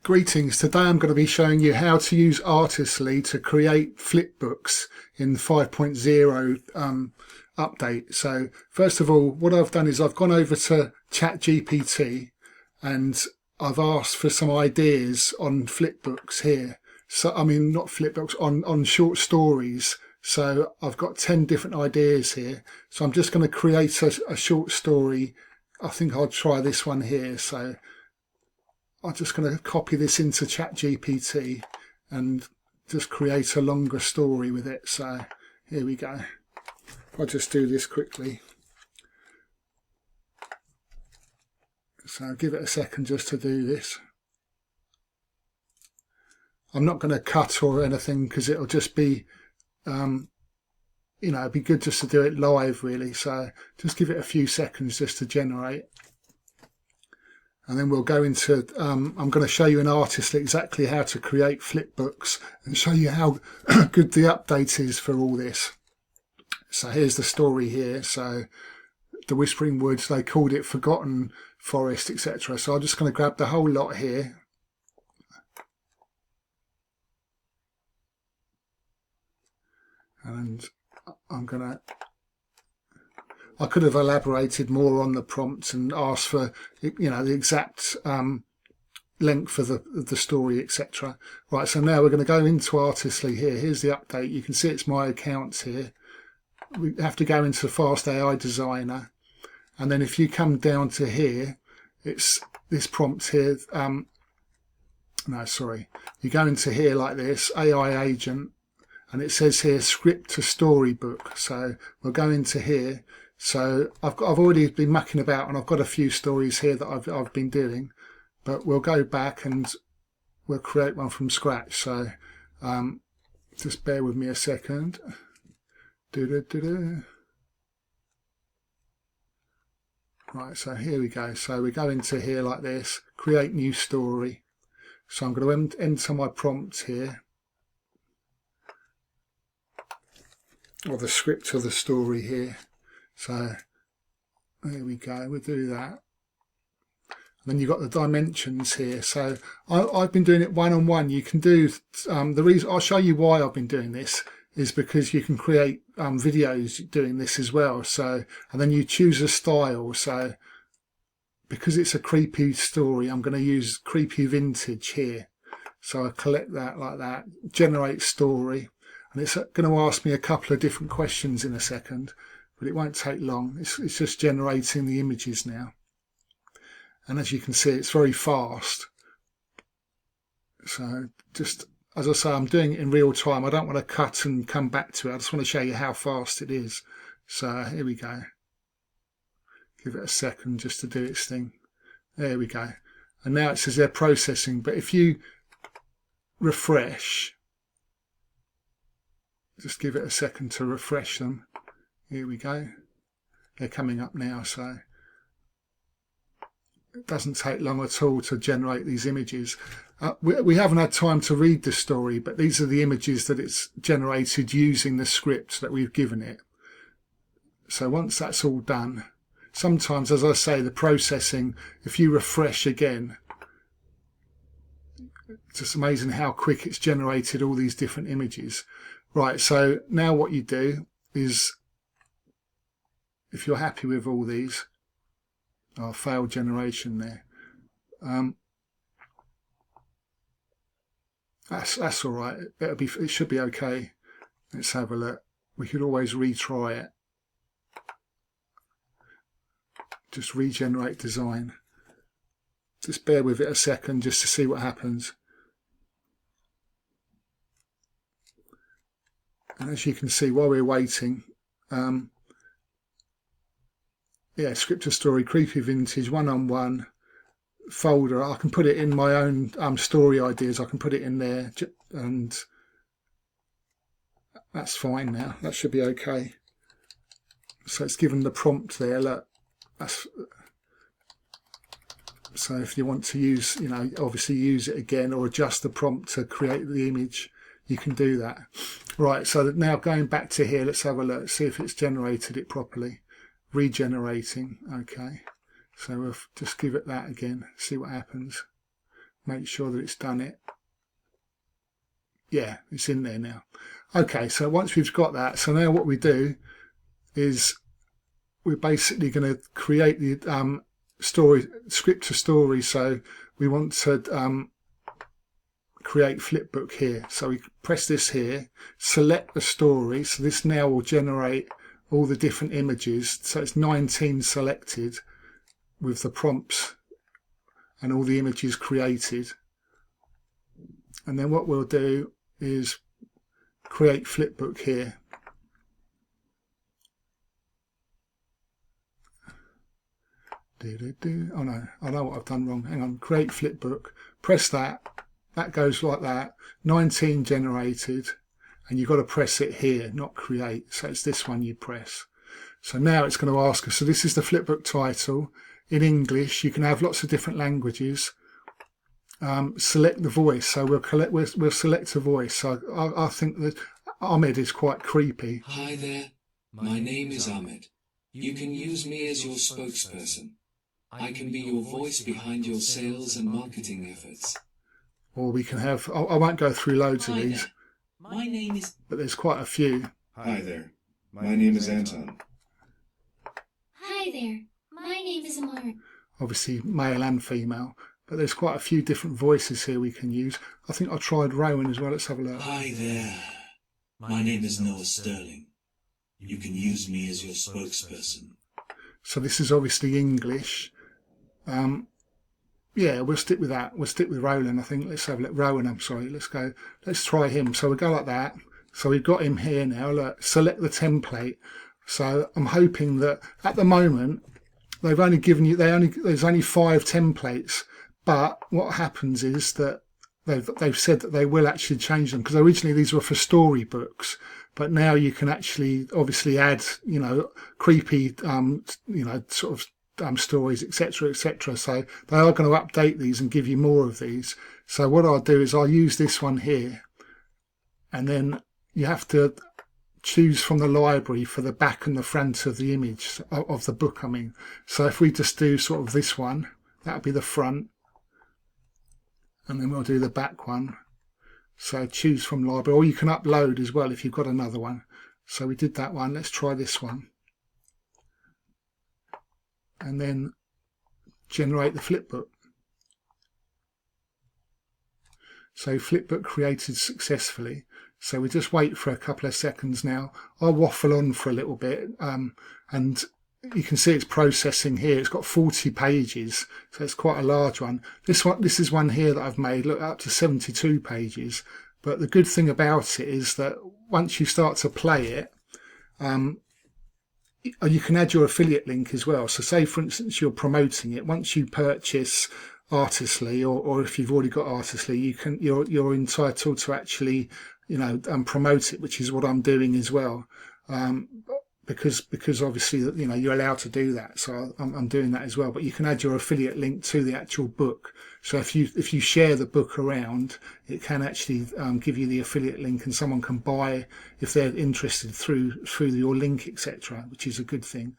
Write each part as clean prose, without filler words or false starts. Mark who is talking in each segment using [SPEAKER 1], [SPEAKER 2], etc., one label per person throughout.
[SPEAKER 1] Greetings. Today I'm going to be showing you how to use Artistly to create flipbooks in 5.0 update. So first of all, what I've done is I've gone over to ChatGPT and I've asked for some ideas on flipbooks here. So I mean not flipbooks, on short stories. So I've got 10 different ideas here. So I'm just going to create a short story. I think I'll try this one here. So I'm just going to copy this into ChatGPT and just create a longer story with it. So here we go. I'll just do this quickly. So give it a second just to do this. I'm not going to cut or anything because it'll just be, it'd be good just to do it live really. So just give it a few seconds just to generate. And then we'll go into, I'm going to show you in Artistly exactly how to create flipbooks and show you how good the update is for all this. So here's the story here. So the Whispering Woods, they called it Forgotten Forest, etc. So I'm just going to grab the whole lot here. And I could have elaborated more on the prompt and asked for, the exact length of the story, etc. Right, so now we're going to go into Artistly here. Here's the update. You can see it's my accounts here. We have to go into Fast AI Designer. And then if you come down to here, it's this prompt here. You go into here like this, AI Agent, and it says here script to storybook. So we'll go into here. So I've already been mucking about and I've got a few stories here that I've been doing, but we'll go back and we'll create one from scratch. So just bear with me a second. Right, so here we go. So we go into here like this, create new story. So I'm going to enter my prompt here, or the script of the story here. So there we go, we'll do that. And then you've got the dimensions here. So I've been doing it one-on-one. You can do, the reason I'll show you why I've been doing this is because you can create videos doing this as well. So, and then you choose a style. So because it's a creepy story, I'm going to use creepy vintage here. So I collect that like that, generate story. And it's going to ask me a couple of different questions in a second. But it won't take long. It's just generating the images now. And as you can see, it's very fast. So just, as I say, I'm doing it in real time. I don't want to cut and come back to it. I just want to show you how fast it is. So here we go. Give it a second just to do its thing. There we go. And now it says they're processing. But if you refresh, just give it a second to refresh them. Here we go. They're coming up now, so it doesn't take long at all to generate these images. We haven't had time to read the story, but these are the images that it's generated using the script that we've given it. So once that's all done, sometimes, as I say, the processing, if you refresh again, it's just amazing how quick it's generated all these different images. Right, so now what you do is, if you're happy with all these, failed generation there. That's all right. It should be okay. Let's have a look. We could always retry it. Just regenerate design. Just bear with it a second just to see what happens. And as you can see, while we're waiting, yeah, script to story, creepy vintage, one-on-one folder. I can put it in my own story ideas. I can put it in there, and that's fine now. That should be okay. So it's given the prompt there. Look, so if you want to use, obviously use it again or adjust the prompt to create the image, you can do that. Right. So now going back to here, let's have a look. See if it's generated it properly. Regenerating. Okay, so we'll just give it that again, see what happens. make sure that it's done it. Yeah, it's in there now. Okay, so once we've got that, so now what we do is we're basically going to create the script to story. So we want to create Flipbook here. So we press this here, select the story. So this now will generate all the different images. So it's 19 selected with the prompts and all the images created. And then what we'll do is create Flipbook here. Oh no, I know what I've done wrong. Hang on, create Flipbook, press that. That goes like that, 19 generated, and you've got to press it here, not create. So it's this one you press. So now it's going to ask us, so this is the Flipbook title. In English, you can have lots of different languages. Select the voice, so we'll select a voice. So I think that Ahmed is quite creepy.
[SPEAKER 2] Hi there, my name is Ahmed. You can use me as your spokesperson. I can be your voice behind your sales and marketing efforts.
[SPEAKER 1] Or we can have, I won't go through loads of these.
[SPEAKER 2] There. My name is...
[SPEAKER 1] But there's quite a few.
[SPEAKER 3] Hi there, my name is Anton.
[SPEAKER 4] Hi there, my name is Amar.
[SPEAKER 1] Obviously male and female. But there's quite a few different voices here we can use. I think I tried Rowan as well. Let's have a look.
[SPEAKER 2] Hi there, my name is Noah Sterling. You can use me as your spokesperson.
[SPEAKER 1] So this is obviously English. Yeah, we'll stick with that. We'll stick with Roland, I think. Let's have a look. Rowan, I'm sorry. Let's try him. So we'll go like that. So we've got him here now. Look, select the template. So I'm hoping that at the moment, they've only given you, there's only 5 templates. But what happens is that they've said that they will actually change them, because originally these were for storybooks, but now you can actually obviously add, you know, creepy, you know, sort of stories, etc., etc. So they are going to update these and give you more of these. So what I'll do is I'll use this one here, and then you have to choose from the library for the back and the front of the image of the book. I mean, so if we just do sort of this one, that'll be the front, and then we'll do the back one. So choose from library, or you can upload as well if you've got another one. So we did that one. Let's try this one. And then generate the Flipbook. So Flipbook created successfully. So we just wait for a couple of seconds now. I'll waffle on for a little bit, and you can see it's processing here. It's got 40 pages, so it's quite a large one. This is one here that I've made, look, up to 72 pages. But the good thing about it is that once you start to play it, you can add your affiliate link as well. So say, for instance, you're promoting it. Once you purchase Artistly, or if you've already got Artistly, you're entitled to actually, you know, promote it, which is what I'm doing as well. Because obviously, you know, you're allowed to do that. So I'm doing that as well. But you can add your affiliate link to the actual book. So if you share the book around, it can actually give you the affiliate link, and someone can buy if they're interested through your link, etc., which is a good thing.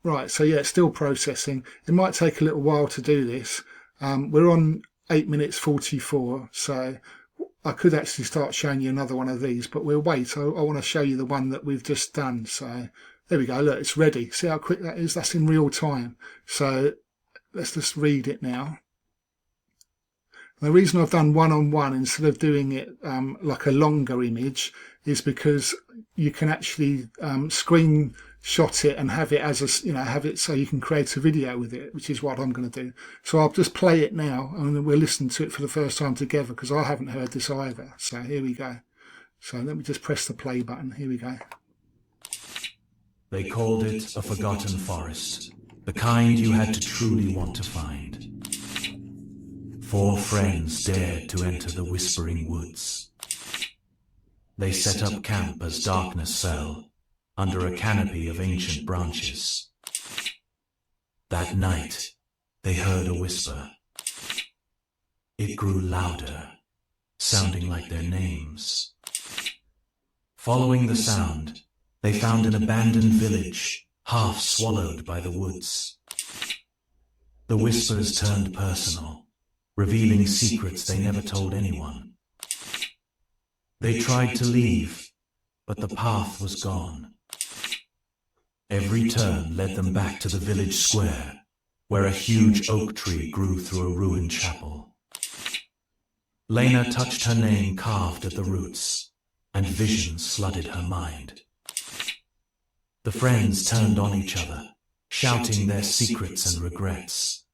[SPEAKER 1] Right, so yeah, it's still processing. It might take a little while to do this. We're on 8 minutes 44, so I could actually start showing you another one of these, but we'll wait. I want to show you the one that we've just done. So there we go. Look, it's ready. See how quick that is? That's in real time. So let's just read it now. The reason I've done one-on-one instead of doing it like a longer image is because you can actually screenshot it and have it as a, you know, have it so you can create a video with it, which is what I'm going to do. So I'll just play it now, and we'll listen to it for the first time together, because I haven't heard this either. So here we go. So let me just press the play button. Here we go.
[SPEAKER 5] They called it a forgotten forest, the kind you had to truly want to find. 4 friends dared to enter the whispering woods. They set up camp as darkness fell, under a canopy of ancient branches. That night, they heard a whisper. It grew louder, sounding like their names. Following the sound, they found an abandoned village, half swallowed by the woods. The whispers turned personal, revealing secrets they never told anyone. They tried to leave, but the path was gone. Every turn led them back to the village square, where a huge oak tree grew through a ruined chapel. Lena touched her name carved at the roots, and visions flooded her mind. The friends turned on each other, shouting their secrets and regrets.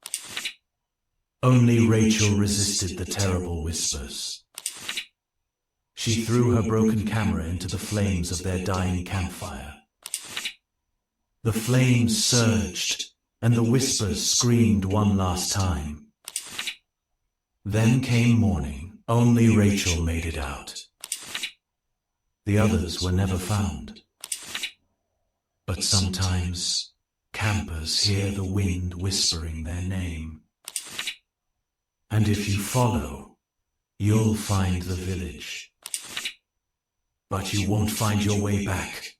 [SPEAKER 5] Only Rachel resisted the terrible whispers. She threw her broken camera into the flames of their dying campfire. The flames surged, and the whispers screamed one last time. Then came morning. Only Rachel made it out. The others were never found. But sometimes campers hear the wind whispering their name. And if you follow, you'll find the village. But you won't find your way back.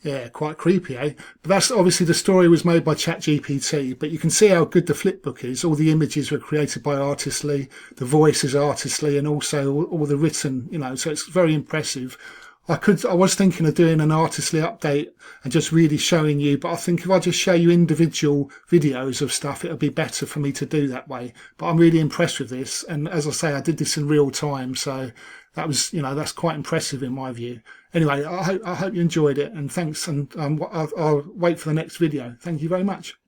[SPEAKER 1] Yeah, quite creepy, eh? But that's obviously, the story was made by ChatGPT, but you can see how good the Flipbook is. All the images were created by Artistly, the voice is Artistly, and also all the written, so it's very impressive. I was thinking of doing an Artistly update and just really showing you, but I think if I just show you individual videos of stuff, it'll be better for me to do that way. But I'm really impressed with this, and as I say, I did this in real time, so that was, that's quite impressive in my view. Anyway, I hope you enjoyed it, and thanks, and I'll wait for the next video. Thank you very much.